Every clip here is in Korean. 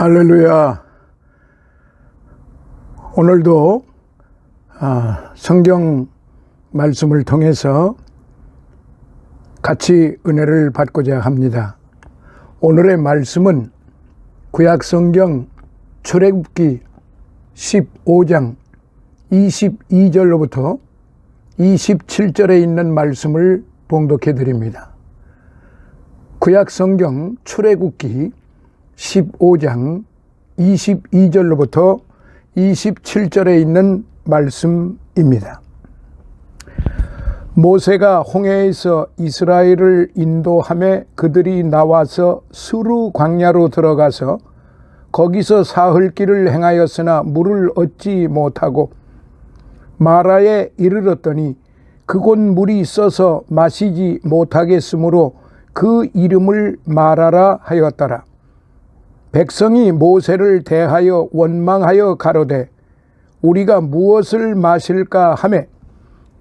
할렐루야. 오늘도 성경 말씀을 통해서 같이 은혜를 받고자 합니다. 오늘의 말씀은 구약성경 출애굽기 15장 22절로부터 27절에 있는 말씀을 봉독해 드립니다. 구약성경 출애굽기 15장 22절로부터 27절에 있는 말씀입니다. 모세가 홍해에서 이스라엘을 인도하며 그들이 나와서 스루 광야로 들어가서 거기서 사흘 길을 행하였으나 물을 얻지 못하고 마라에 이르렀더니 그곳 물이 써서 마시지 못하겠으므로 그 이름을 마라라 하였더라. 백성이 모세를 대하여 원망하여 가로되 우리가 무엇을 마실까 하매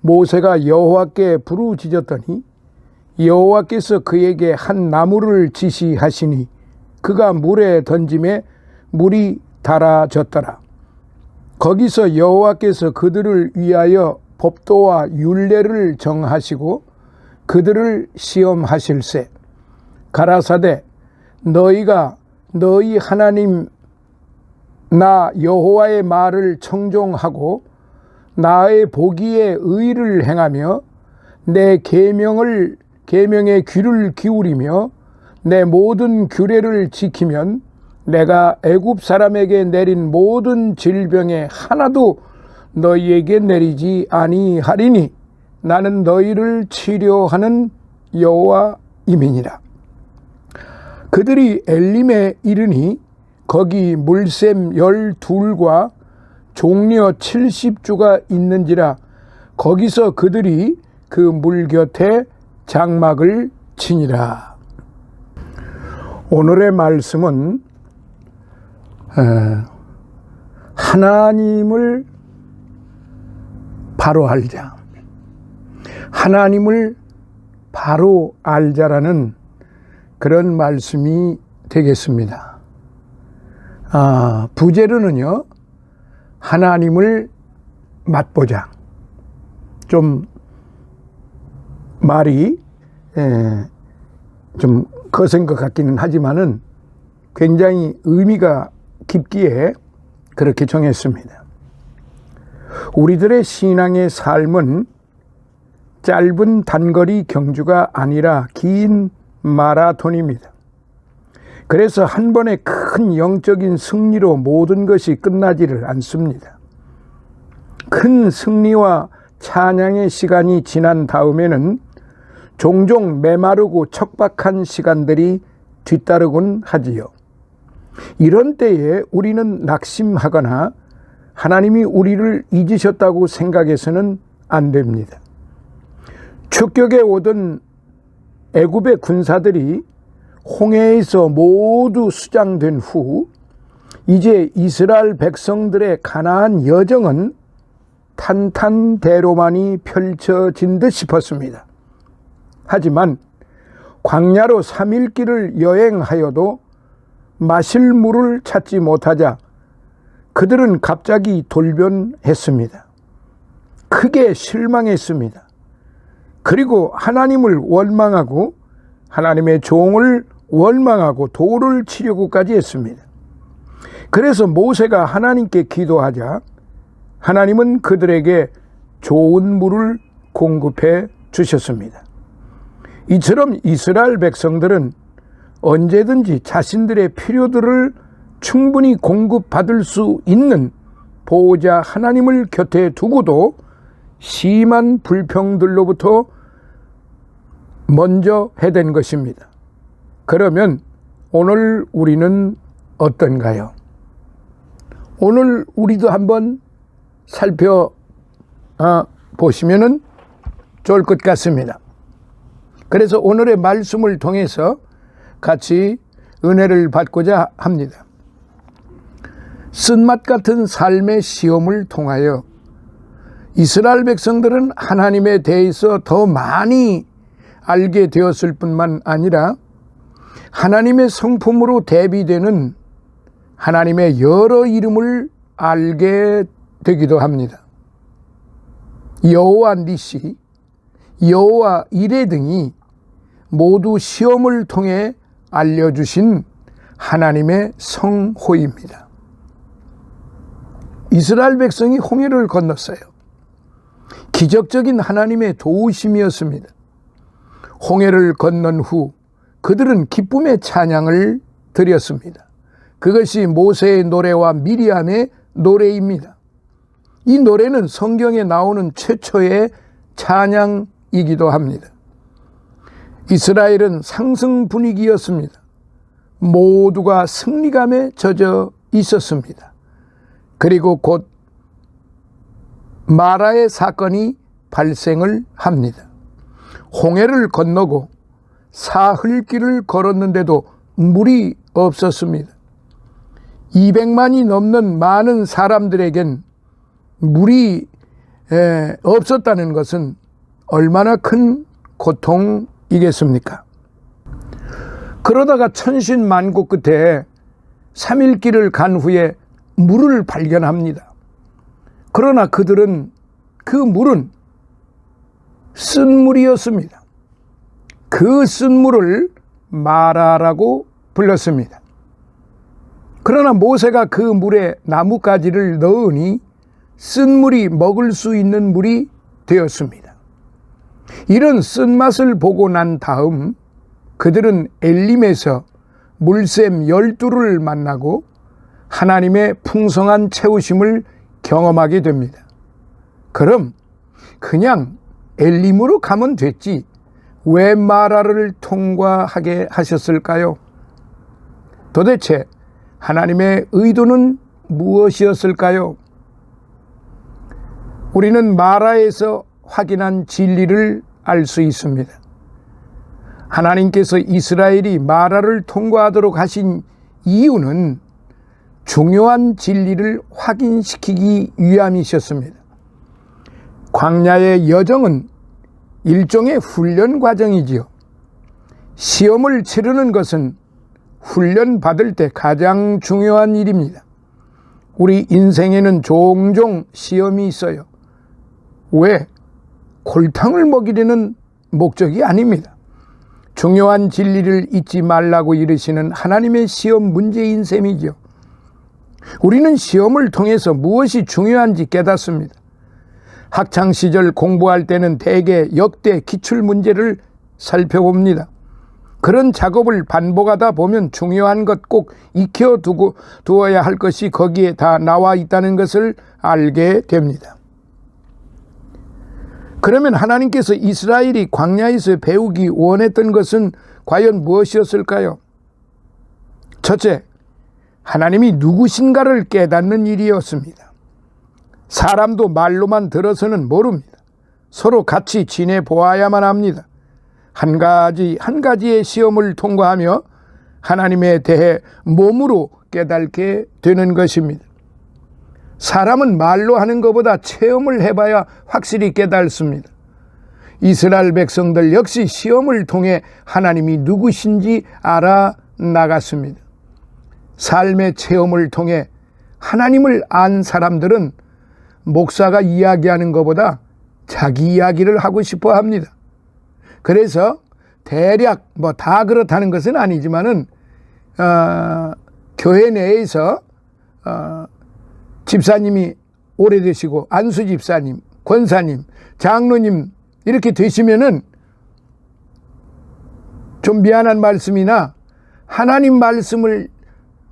모세가 여호와께 부르짖었더니 여호와께서 그에게 한 나무를 지시하시니 그가 물에 던지매 물이 달아졌더라. 거기서 여호와께서 그들을 위하여 법도와 율례를 정하시고 그들을 시험하실세. 가라사대 너희가 너희 하나님 나 여호와의 말을 청종하고 나의 보기에 의를 행하며 내 계명에 귀를 기울이며 내 모든 규례를 지키면 내가 애굽 사람에게 내린 모든 질병에 하나도 너희에게 내리지 아니하리니 나는 너희를 치료하는 여호와임이니라. 그들이 엘림에 이르니 거기 물샘 12과 종려 70주가 있는지라. 거기서 그들이 그 물 곁에 장막을 치니라. 오늘의 말씀은 하나님을 바로 알자, 하나님을 바로 알자라는 그런 말씀이 되겠습니다. 부제로는요, 하나님을 맛보자. 좀 말이 좀 거센 것 같기는 하지만은 굉장히 의미가 깊기에 그렇게 정했습니다. 우리들의 신앙의 삶은 짧은 단거리 경주가 아니라 긴 마라톤입니다. 그래서 한 번의 큰 영적인 승리로 모든 것이 끝나지를 않습니다. 큰 승리와 찬양의 시간이 지난 다음에는 종종 메마르고 척박한 시간들이 뒤따르곤 하지요. 이런 때에 우리는 낙심하거나 하나님이 우리를 잊으셨다고 생각해서는 안 됩니다. 추격에 오던 애굽의 군사들이 홍해에서 모두 수장된 후 이제 이스라엘 백성들의 가나안 여정은 탄탄대로만이 펼쳐진 듯 싶었습니다. 하지만 광야로 3일 길을 여행하여도 마실 물을 찾지 못하자 그들은 갑자기 돌변했습니다. 크게 실망했습니다. 그리고 하나님을 원망하고 하나님의 종을 원망하고 돌을 치려고까지 했습니다. 그래서 모세가 하나님께 기도하자 하나님은 그들에게 좋은 물을 공급해 주셨습니다. 이처럼 이스라엘 백성들은 언제든지 자신들의 필요들을 충분히 공급받을 수 있는 보호자 하나님을 곁에 두고도 심한 불평들로부터 먼저 해댄 것입니다. 그러면 오늘 우리는 어떤가요? 오늘 우리도 한번 살펴보시면 좋을 것 같습니다. 그래서 오늘의 말씀을 통해서 같이 은혜를 받고자 합니다. 쓴맛 같은 삶의 시험을 통하여 이스라엘 백성들은 하나님에 대해서 더 많이 알게 되었을 뿐만 아니라 하나님의 성품으로 대비되는 하나님의 여러 이름을 알게 되기도 합니다. 여호와 니시, 여호와 이레 등이 모두 시험을 통해 알려주신 하나님의 성호입니다. 이스라엘 백성이 홍해를 건넜어요. 기적적인 하나님의 도우심이었습니다. 홍해를 건넌 후 그들은 기쁨의 찬양을 드렸습니다. 그것이 모세의 노래와 미리암의 노래입니다. 이 노래는 성경에 나오는 최초의 찬양이기도 합니다. 이스라엘은 상승 분위기였습니다. 모두가 승리감에 젖어 있었습니다. 그리고 곧 마라의 사건이 발생을 합니다. 홍해를 건너고 사흘길을 걸었는데도 물이 없었습니다. 200만이 넘는 많은 사람들에겐 물이 없었다는 것은 얼마나 큰 고통이겠습니까? 그러다가 천신만고 끝에 3일 길을 간 후에 물을 발견합니다. 그러나 그들은 그 물은 쓴 물이었습니다. 그 쓴 물을 마라라고 불렀습니다. 그러나 모세가 그 물에 나뭇가지를 넣으니 쓴 물이 먹을 수 있는 물이 되었습니다. 이런 쓴맛을 보고 난 다음 그들은 엘림에서 물샘 12를 만나고 하나님의 풍성한 채우심을 경험하게 됩니다. 그럼 그냥 엘림으로 가면 됐지 왜 마라를 통과하게 하셨을까요? 도대체 하나님의 의도는 무엇이었을까요? 우리는 마라에서 확인한 진리를 알 수 있습니다. 하나님께서 이스라엘이 마라를 통과하도록 하신 이유는 중요한 진리를 확인시키기 위함이셨습니다. 광야의 여정은 일종의 훈련 과정이지요. 시험을 치르는 것은 훈련 받을 때 가장 중요한 일입니다. 우리 인생에는 종종 시험이 있어요. 왜? 골탕을 먹이려는 목적이 아닙니다. 중요한 진리를 잊지 말라고 이르시는 하나님의 시험 문제인 셈이죠. 우리는 시험을 통해서 무엇이 중요한지 깨닫습니다. 학창시절 공부할 때는 대개 역대 기출문제를 살펴봅니다. 그런 작업을 반복하다 보면 중요한 것 꼭 익혀두어야 할 것이 거기에 다 나와 있다는 것을 알게 됩니다. 그러면 하나님께서 이스라엘이 광야에서 배우기 원했던 것은 과연 무엇이었을까요? 첫째, 하나님이 누구신가를 깨닫는 일이었습니다. 사람도 말로만 들어서는 모릅니다. 서로 같이 지내보아야만 합니다. 한 가지의 시험을 통과하며 하나님에 대해 몸으로 깨닫게 되는 것입니다. 사람은 말로 하는 것보다 체험을 해봐야 확실히 깨닫습니다. 이스라엘 백성들 역시 시험을 통해 하나님이 누구신지 알아나갔습니다. 삶의 체험을 통해 하나님을 안 사람들은 목사가 이야기하는 것보다 자기 이야기를 하고 싶어 합니다. 그래서 대략 다 그렇다는 것은 아니지만은 교회 내에서 집사님이 오래되시고 안수 집사님, 권사님, 장로님 이렇게 되시면은 좀 미안한 말씀이나 하나님 말씀을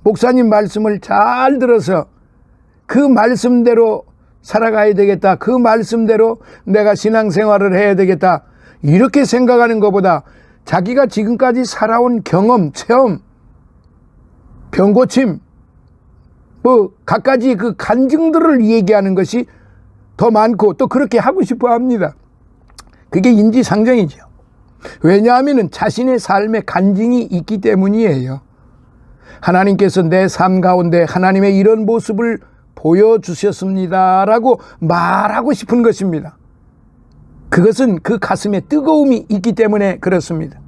목사님 말씀을 잘 들어서 그 말씀대로 살아가야 되겠다. 그 말씀대로 내가 신앙생활을 해야 되겠다. 이렇게 생각하는 것보다 자기가 지금까지 살아온 경험, 체험, 병고침 갖가지 그 간증들을 얘기하는 것이 더 많고 또 그렇게 하고 싶어 합니다. 그게 인지상정이죠. 왜냐하면 자신의 삶에 간증이 있기 때문이에요. 하나님께서 내 삶 가운데 하나님의 이런 모습을 보여주셨습니다 라고 말하고 싶은 것입니다. 그것은 그 가슴에 뜨거움이 있기 때문에 그렇습니다.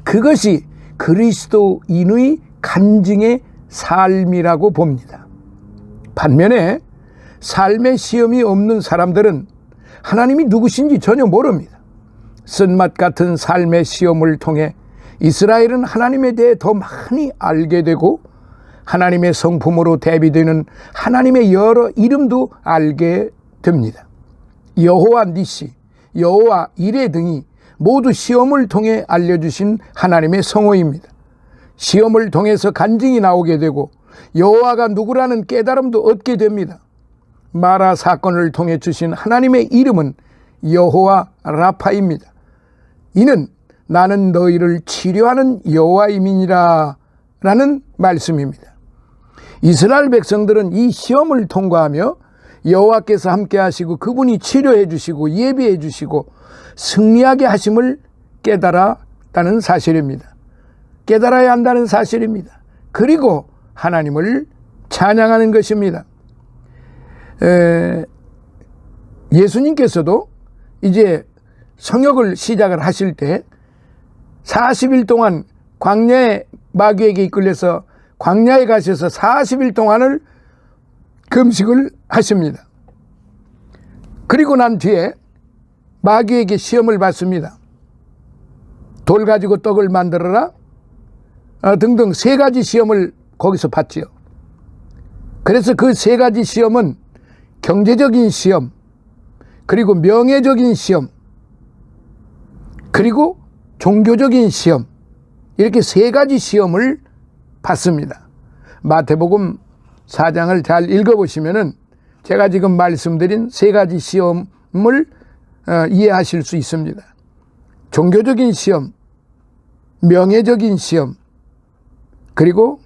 그것이 그리스도인의 간증의 삶이라고 봅니다. 반면에 삶의 시험이 없는 사람들은 하나님이 누구신지 전혀 모릅니다. 쓴맛 같은 삶의 시험을 통해 이스라엘은 하나님에 대해 더 많이 알게 되고 하나님의 성품으로 대비되는 하나님의 여러 이름도 알게 됩니다. 여호와 니시, 여호와 이레 등이 모두 시험을 통해 알려주신 하나님의 성호입니다. 시험을 통해서 간증이 나오게 되고 여호와가 누구라는 깨달음도 얻게 됩니다. 마라 사건을 통해 주신 하나님의 이름은 여호와 라파입니다. 이는 나는 너희를 치료하는 여호와임이니라 라는 말씀입니다. 이스라엘 백성들은 이 시험을 통과하며 여호와께서 함께 하시고 그분이 치료해 주시고 예비해 주시고 승리하게 하심을 깨달았다는 사실입니다. 깨달아야 한다는 사실입니다. 그리고 하나님을 찬양하는 것입니다. 예수님께서도 이제 성역을 시작을 하실 때 40일 동안 광야에 마귀에게 이끌려서 광야에 가셔서 40일 동안을 금식을 하십니다. 그리고 난 뒤에 마귀에게 시험을 받습니다. 돌 가지고 떡을 만들어라 등등 3가지 시험을 거기서 받지요. 그래서 그 3가지 시험은 경제적인 시험, 그리고 명예적인 시험, 그리고 종교적인 시험, 이렇게 3가지 시험을 받습니다. 마태복음 4장을 잘 읽어보시면은 제가 지금 말씀드린 3가지 시험을 이해하실 수 있습니다. 종교적인 시험, 명예적인 시험, 그리고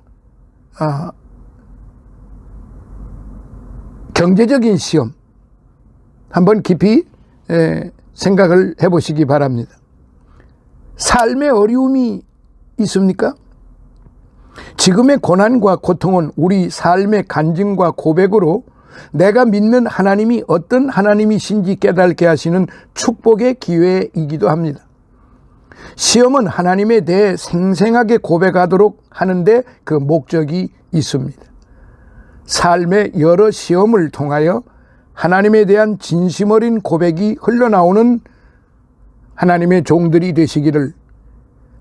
경제적인 시험, 한번 깊이 생각을 해보시기 바랍니다. 삶의 어려움이 있습니까? 지금의 고난과 고통은 우리 삶의 간증과 고백으로 내가 믿는 하나님이 어떤 하나님이신지 깨닫게 하시는 축복의 기회이기도 합니다. 시험은 하나님에 대해 생생하게 고백하도록 하는데 그 목적이 있습니다. 삶의 여러 시험을 통하여 하나님에 대한 진심 어린 고백이 흘러나오는 하나님의 종들이 되시기를,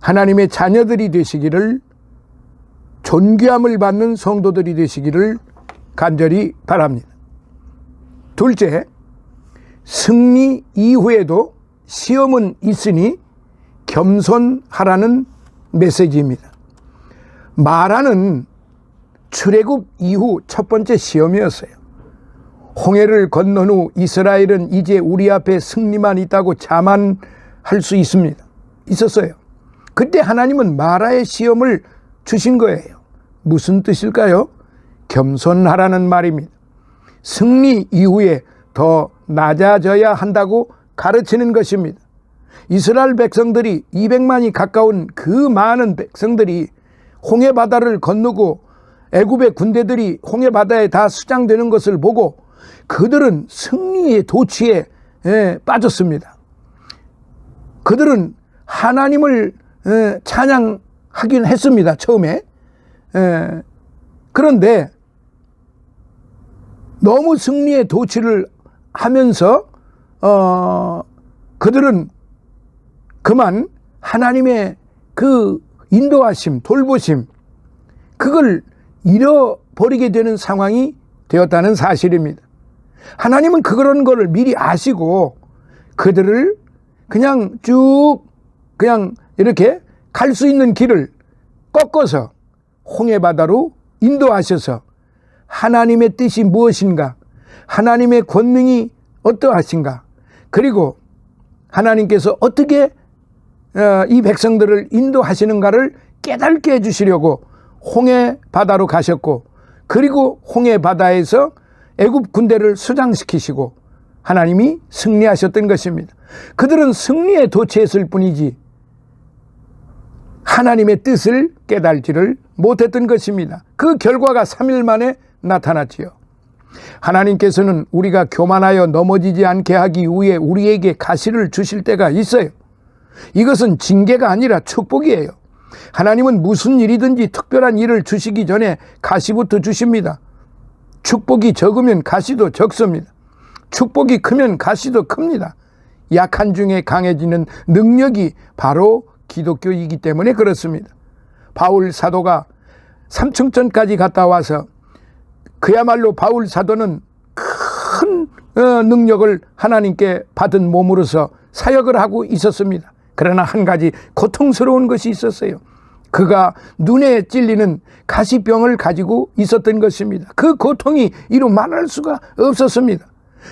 하나님의 자녀들이 되시기를, 존귀함을 받는 성도들이 되시기를 간절히 바랍니다. 둘째, 승리 이후에도 시험은 있으니 겸손하라는 메시지입니다. 마라는 출애굽 이후 첫 번째 시험이었어요. 홍해를 건넌 후 이스라엘은 이제 우리 앞에 승리만 있다고 자만할 수 있었어요. 그때 하나님은 마라의 시험을 주신 거예요. 무슨 뜻일까요? 겸손하라는 말입니다. 승리 이후에 더 낮아져야 한다고 가르치는 것입니다. 이스라엘 백성들이 200만이 가까운 그 많은 백성들이 홍해 바다를 건너고 애굽의 군대들이 홍해 바다에 다 수장되는 것을 보고 그들은 승리의 도취에 빠졌습니다. 그들은 하나님을 찬양하긴 했습니다. 처음에. 그런데 너무 승리의 도취를 하면서 그들은 그만 하나님의 그 인도하심, 돌보심, 그걸 잃어버리게 되는 상황이 되었다는 사실입니다. 하나님은 그런 거를 미리 아시고 그들을 그냥 쭉 그냥 이렇게 갈 수 있는 길을 꺾어서 홍해 바다로 인도하셔서 하나님의 뜻이 무엇인가, 하나님의 권능이 어떠하신가, 그리고 하나님께서 어떻게 이 백성들을 인도하시는가를 깨닫게 해주시려고 홍해 바다로 가셨고, 그리고 홍해 바다에서 애굽 군대를 수장시키시고 하나님이 승리하셨던 것입니다. 그들은 승리에 도취했을 뿐이지 하나님의 뜻을 깨달지를 못했던 것입니다. 그 결과가 3일 만에 나타났지요. 하나님께서는 우리가 교만하여 넘어지지 않게 하기 위해 우리에게 가시를 주실 때가 있어요. 이것은 징계가 아니라 축복이에요. 하나님은 무슨 일이든지 특별한 일을 주시기 전에 가시부터 주십니다. 축복이 적으면 가시도 적습니다. 축복이 크면 가시도 큽니다. 약한 중에 강해지는 능력이 바로 기독교이기 때문에 그렇습니다. 바울 사도가 삼층전까지 갔다 와서 그야말로 바울 사도는 큰 능력을 하나님께 받은 몸으로서 사역을 하고 있었습니다. 그러나 한 가지 고통스러운 것이 있었어요. 그가 눈에 찔리는 가시병을 가지고 있었던 것입니다. 그 고통이 이루 말할 수가 없었습니다.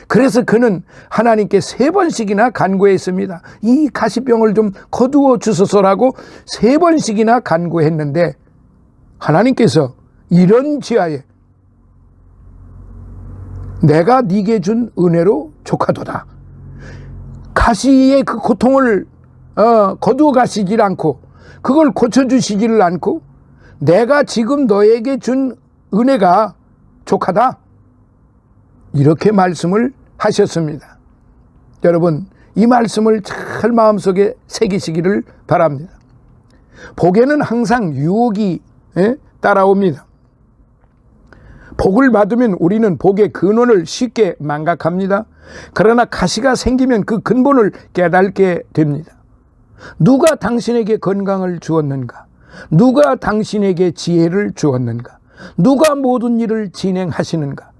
그래서 그는 하나님께 3번씩이나 간구했습니다. 이 가시병을 좀 거두어 주소서라고 3번씩이나 간구했는데 하나님께서 이런 지하에 내가 네게 준 은혜로 족하도다. 가시의 그 고통을 거두어 가시질 않고 그걸 고쳐주시지를 않고 내가 지금 너에게 준 은혜가 족하다. 이렇게 말씀을 하셨습니다. 여러분, 이 말씀을 잘 마음속에 새기시기를 바랍니다. 복에는 항상 유혹이 따라옵니다. 복을 받으면 우리는 복의 근원을 쉽게 망각합니다. 그러나 가시가 생기면 그 근본을 깨닫게 됩니다. 누가 당신에게 건강을 주었는가? 누가 당신에게 지혜를 주었는가? 누가 모든 일을 진행하시는가?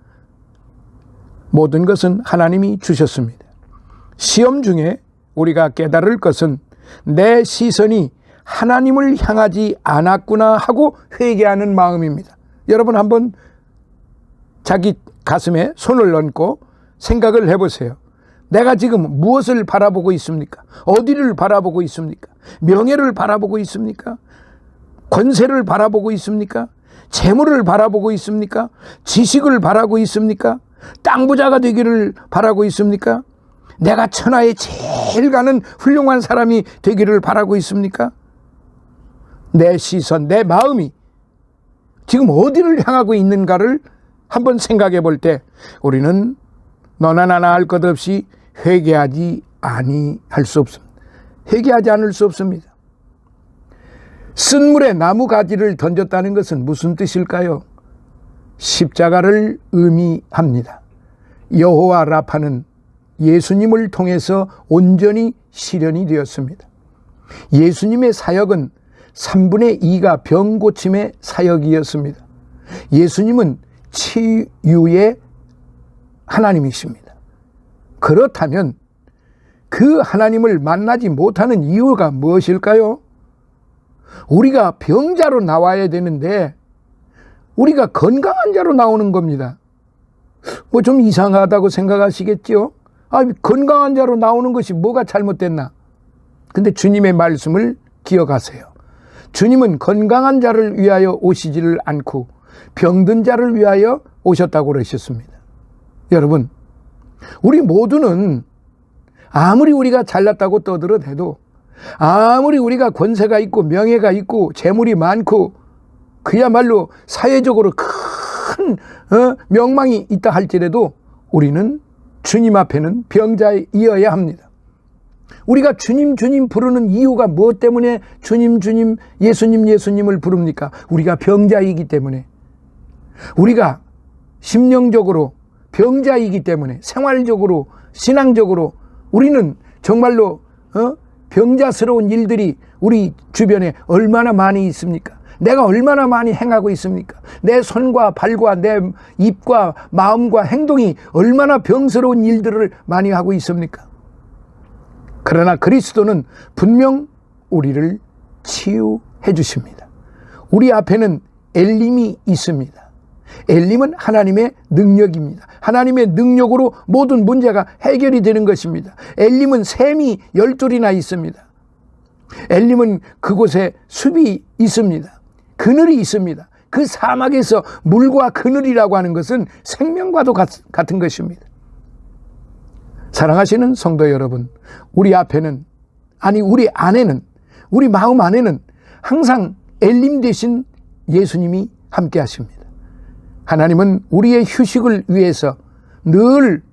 모든 것은 하나님이 주셨습니다. 시험 중에 우리가 깨달을 것은 내 시선이 하나님을 향하지 않았구나 하고 회개하는 마음입니다. 여러분 한번 자기 가슴에 손을 얹고 생각을 해보세요. 내가 지금 무엇을 바라보고 있습니까? 어디를 바라보고 있습니까? 명예를 바라보고 있습니까? 권세를 바라보고 있습니까? 재물을 바라보고 있습니까? 지식을 바라고 있습니까? 땅 부자가 되기를 바라고 있습니까? 내가 천하에 제일 가는 훌륭한 사람이 되기를 바라고 있습니까? 내 시선, 내 마음이 지금 어디를 향하고 있는가를 한번 생각해 볼 때 우리는 너나 나나 할 것 없이 회개하지 아니할 수 없습니다. 회개하지 않을 수 없습니다. 쓴 물에 나무 가지를 던졌다는 것은 무슨 뜻일까요? 십자가를 의미합니다. 여호와 라파는 예수님을 통해서 온전히 실현이 되었습니다. 예수님의 사역은 3분의 2가 병 고침의 사역이었습니다. 예수님은 치유의 하나님이십니다. 그렇다면 그 하나님을 만나지 못하는 이유가 무엇일까요? 우리가 병자로 나와야 되는데 우리가 건강한 자로 나오는 겁니다. 뭐 좀 이상하다고 생각하시겠죠? 건강한 자로 나오는 것이 뭐가 잘못됐나? 근데 주님의 말씀을 기억하세요. 주님은 건강한 자를 위하여 오시지를 않고 병든 자를 위하여 오셨다고 그러셨습니다. 여러분, 우리 모두는 아무리 우리가 잘났다고 떠들어대도 아무리 우리가 권세가 있고 명예가 있고 재물이 많고 그야말로 사회적으로 큰 명망이 있다 할지라도 우리는 주님 앞에는 병자이어야 합니다. 우리가 주님 주님 부르는 이유가 무엇 때문에 주님 주님 예수님 예수님을 부릅니까? 우리가 병자이기 때문에, 우리가 심령적으로 병자이기 때문에, 생활적으로 신앙적으로 우리는 정말로 병자스러운 일들이 우리 주변에 얼마나 많이 있습니까? 내가 얼마나 많이 행하고 있습니까? 내 손과 발과 내 입과 마음과 행동이 얼마나 병스러운 일들을 많이 하고 있습니까? 그러나 그리스도는 분명 우리를 치유해 주십니다. 우리 앞에는 엘림이 있습니다. 엘림은 하나님의 능력입니다. 하나님의 능력으로 모든 문제가 해결이 되는 것입니다. 엘림은 샘이 12이나 있습니다. 엘림은 그곳에 숲이 있습니다. 그늘이 있습니다. 그 사막에서 물과 그늘이라고 하는 것은 생명과도 같은 것입니다. 사랑하시는 성도 여러분, 우리 앞에는, 아니 우리 안에는, 우리 마음 안에는 항상 엘림 되신 예수님이 함께 하십니다. 하나님은 우리의 휴식을 위해서 늘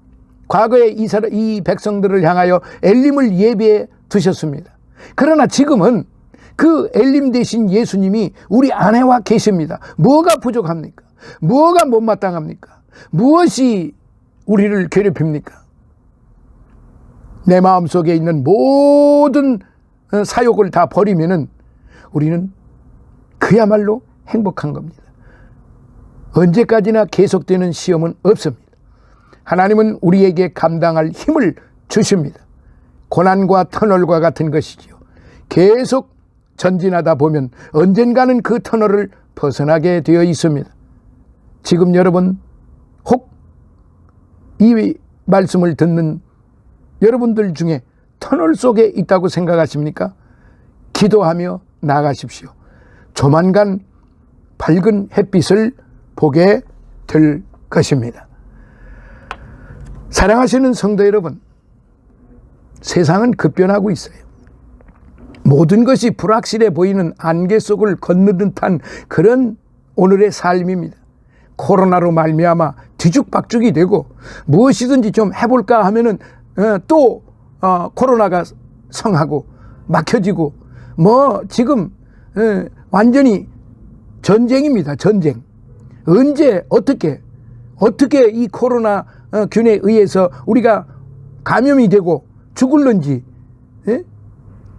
과거에 이 백성들을 향하여 엘림을 예비해 두셨습니다. 그러나 지금은 그 엘림 되신 예수님이 우리 안에와 계십니다. 뭐가 부족합니까? 뭐가 못마땅합니까? 무엇이 우리를 괴롭힙니까? 내 마음속에 있는 모든 사욕을 다 버리면은 우리는 그야말로 행복한 겁니다. 언제까지나 계속되는 시험은 없습니다. 하나님은 우리에게 감당할 힘을 주십니다. 고난과 터널과 같은 것이지요. 계속 전진하다 보면 언젠가는 그 터널을 벗어나게 되어 있습니다. 지금 여러분 혹 이 말씀을 듣는 여러분들 중에 터널 속에 있다고 생각하십니까? 기도하며 나가십시오. 조만간 밝은 햇빛을 보게 될 것입니다. 사랑하시는 성도 여러분, 세상은 급변하고 있어요. 모든 것이 불확실해 보이는 안개 속을 걷는 듯한 그런 오늘의 삶입니다. 코로나로 말미암아 뒤죽박죽이 되고 무엇이든지 좀 해볼까 하면은 또 코로나가 성하고 막혀지고 뭐 지금 완전히 전쟁입니다. 전쟁. 언제 어떻게 이 코로나 균에 의해서 우리가 감염이 되고 죽을는지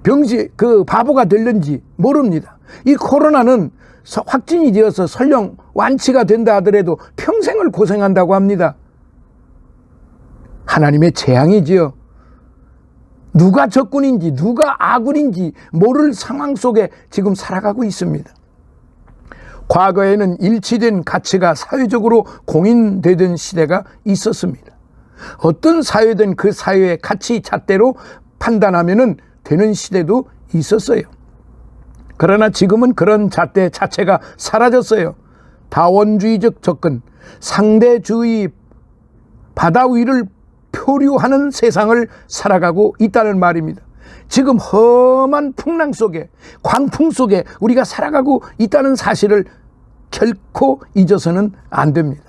병시 바보가 될는지 모릅니다. 이 코로나는 확진이 되어서 설령 완치가 된다 하더라도 평생을 고생한다고 합니다. 하나님의 재앙이지요. 누가 적군인지 누가 아군인지 모를 상황 속에 지금 살아가고 있습니다. 과거에는 일치된 가치가 사회적으로 공인되던 시대가 있었습니다. 어떤 사회든 그 사회의 가치 잣대로 판단하면 되는 시대도 있었어요. 그러나 지금은 그런 잣대 자체가 사라졌어요. 다원주의적 접근, 상대주의, 바다 위를 표류하는 세상을 살아가고 있다는 말입니다. 지금 험한 풍랑 속에, 광풍 속에 우리가 살아가고 있다는 사실을 결코 잊어서는 안 됩니다.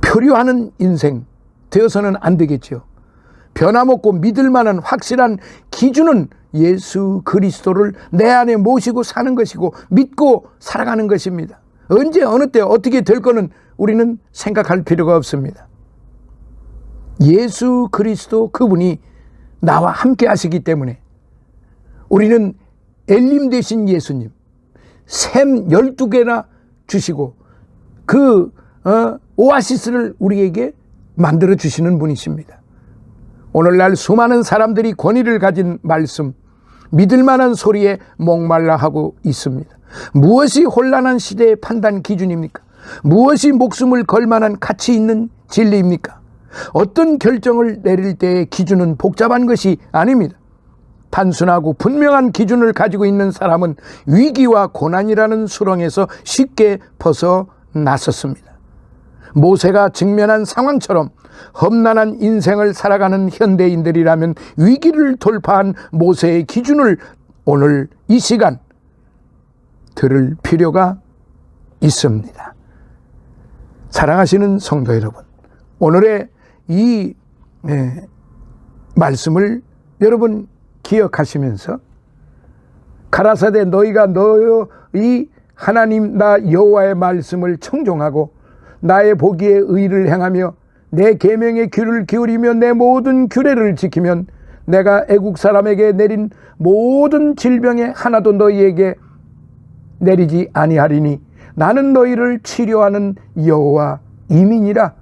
표류하는 인생 되어서는 안 되겠죠. 변함없고 믿을 만한 확실한 기준은 예수 그리스도를 내 안에 모시고 사는 것이고 믿고 살아가는 것입니다. 언제 어느 때 어떻게 될 거는 우리는 생각할 필요가 없습니다. 예수 그리스도 그분이 나와 함께 하시기 때문에 우리는 엘림 되신 예수님 샘 12개나 주시고 그 오아시스를 우리에게 만들어 주시는 분이십니다. 오늘날 수많은 사람들이 권위를 가진 말씀, 믿을 만한 소리에 목말라 하고 있습니다. 무엇이 혼란한 시대의 판단 기준입니까? 무엇이 목숨을 걸 만한 가치 있는 진리입니까? 어떤 결정을 내릴 때의 기준은 복잡한 것이 아닙니다. 단순하고 분명한 기준을 가지고 있는 사람은 위기와 고난이라는 수렁에서 쉽게 벗어났었습니다. 모세가 직면한 상황처럼 험난한 인생을 살아가는 현대인들이라면 위기를 돌파한 모세의 기준을 오늘 이 시간 들을 필요가 있습니다. 사랑하시는 성도 여러분, 오늘의 이 말씀을 여러분 기억하시면서 가라사대 너희가 너희 하나님 나 여호와의 말씀을 청종하고 나의 보기에 의를 행하며 내 계명에 귀를 기울이며 내 모든 규례를 지키면 내가 애국 사람에게 내린 모든 질병에 하나도 너희에게 내리지 아니하리니 나는 너희를 치료하는 여호와 이민이라.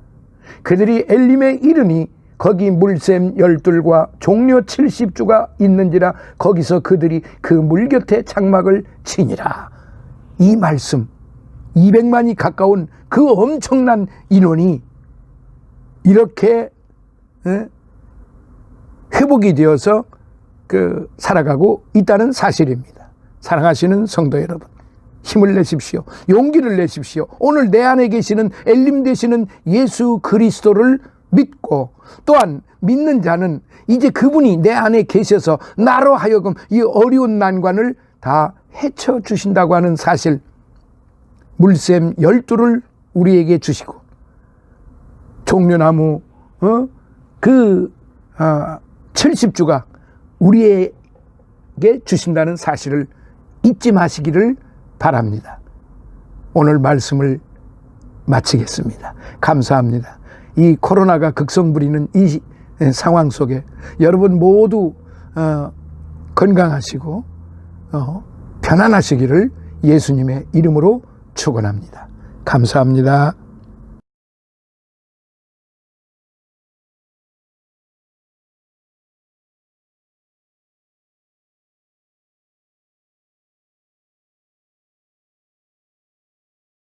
그들이 엘림에 이르니 거기 물샘 12과 종려 70주가 있는지라 거기서 그들이 그 물 곁에 장막을 치니라. 이 말씀 200만이 가까운 그 엄청난 인원이 이렇게 회복이 되어서 살아가고 있다는 사실입니다. 사랑하시는 성도 여러분, 힘을 내십시오. 용기를 내십시오. 오늘 내 안에 계시는 엘림 되시는 예수 그리스도를 믿고 또한 믿는 자는 이제 그분이 내 안에 계셔서 나로 하여금 이 어려운 난관을 다 헤쳐주신다고 하는 사실, 물샘 12를 우리에게 주시고 종려나무 70주가 우리의 우리에게 주신다는 사실을 잊지 마시기를 바랍니다. 오늘 말씀을 마치겠습니다. 감사합니다. 이 코로나가 극성 부리는 이 상황 속에 여러분 모두 건강하시고 편안하시기를 예수님의 이름으로 축원합니다. 감사합니다.